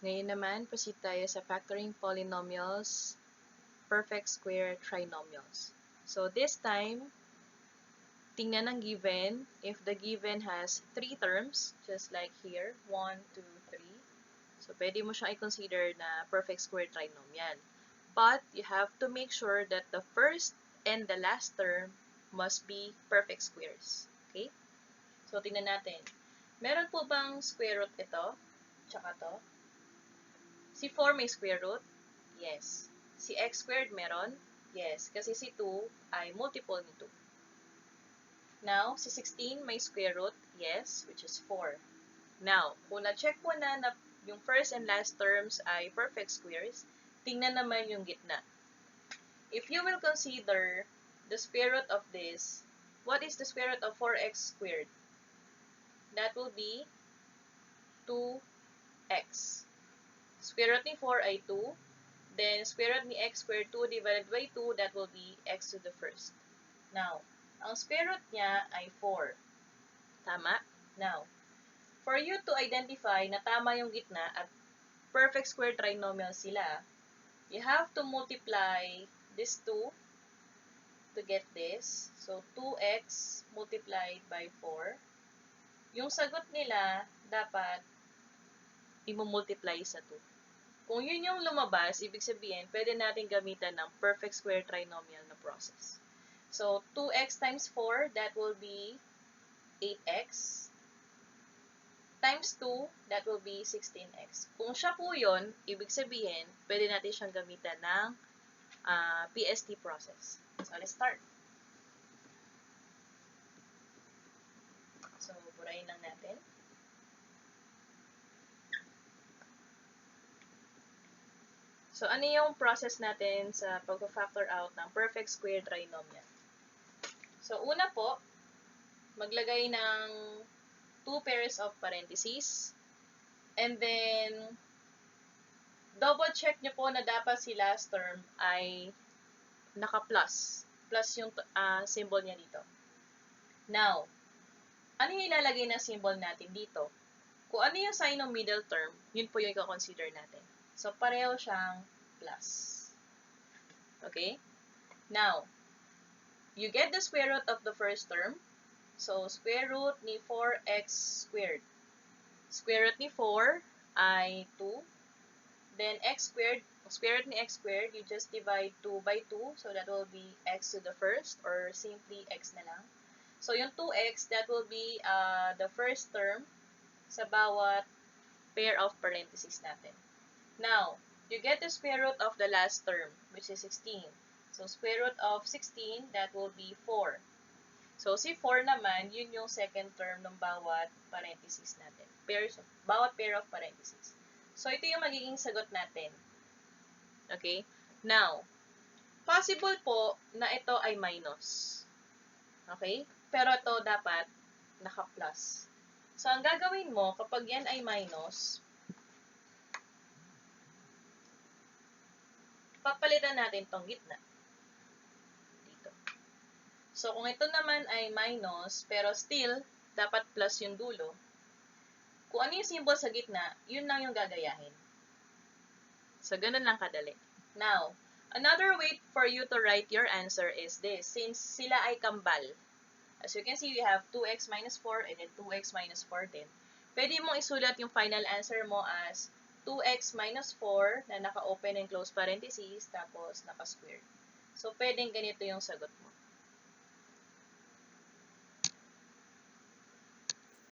Ngayon naman, proceed tayo sa factoring polynomials, perfect square trinomials. So this time, tingnan ang given. If the given has 3 terms, just like here, 1, 2, 3. So pwede mo siyang i-consider na perfect square trinomial. But you have to make sure that the first and the last term must be perfect squares. Okay? So tingnan natin. Meron po bang square root ito? Tsaka to? Si 4 may square root? Yes. Si x squared meron? Yes. Kasi si 2 ay multiple ni 2. Now, si 16 may square root? Yes, which is 4. Now, kung na-check ko na yung first and last terms ay perfect squares, tingnan naman yung gitna. If you will consider the square root of this, what is the square root of 4x squared? That will be 2x. Square root ni 4 ay 2. Then, square root ni x squared 2 divided by 2, that will be x to the first. Now, ang square root niya ay 4. Tama? Now, for you to identify na tama yung gitna at perfect square trinomial sila, you have to multiply this 2 to get this. So, 2x multiplied by 4. Yung sagot nila, dapat i-multiply sa 2. Kung yun yung lumabas, ibig sabihin, pwede natin gamitan ng perfect square trinomial na process. So, 2x times 4, that will be 8x. Times 2, that will be 16x. Kung siya po yun, ibig sabihin, pwede natin siyang gamitan ng PST process. So, let's start. So, burahin lang natin. So, ano yung process natin sa pag-factor out ng perfect square trinomial? So, una po, maglagay ng 2 pairs of parentheses. And then, double check nyo po na dapat si last term ay naka-plus. Plus yung symbol niya dito. Now, ano yung ilalagay na symbol natin dito? Kung ano yung sign ng middle term, yun po yung i-consider natin. So, pareho siyang plus. Okay? Now, you get the square root of the first term. So, square root ni 4x squared. Square root ni 4 ay 2. Then, x squared, square root ni x squared, you just divide 2 by 2. So, that will be x to the first or simply x na lang. So, yung 2x, that will be the first term sa bawat pair of parentheses natin. Now, you get the square root of the last term, which is 16. So, square root of 16, that will be 4. So, si 4 naman, yun yung second term ng bawat parentheses natin. Bawat pair of parentheses. So, ito yung magiging sagot natin. Okay? Now, possible po na ito ay minus. Okay? Pero ito dapat naka-plus. So, ang gagawin mo, kapag yan ay minus, papalitan natin tong gitna. Dito. So, kung ito naman ay minus, pero still, dapat plus yung dulo, kung ano yung symbol sa gitna, yun lang yung gagayahin. So, ganun lang kadali. Now, another way for you to write your answer is this. Since sila ay kambal, as you can see, we have 2x minus 4 and then 2x minus 4 din. Pwede mong isulat yung final answer mo as 2x minus 4 na naka-open and close parentheses tapos naka-square. So, pwedeng ganito yung sagot mo.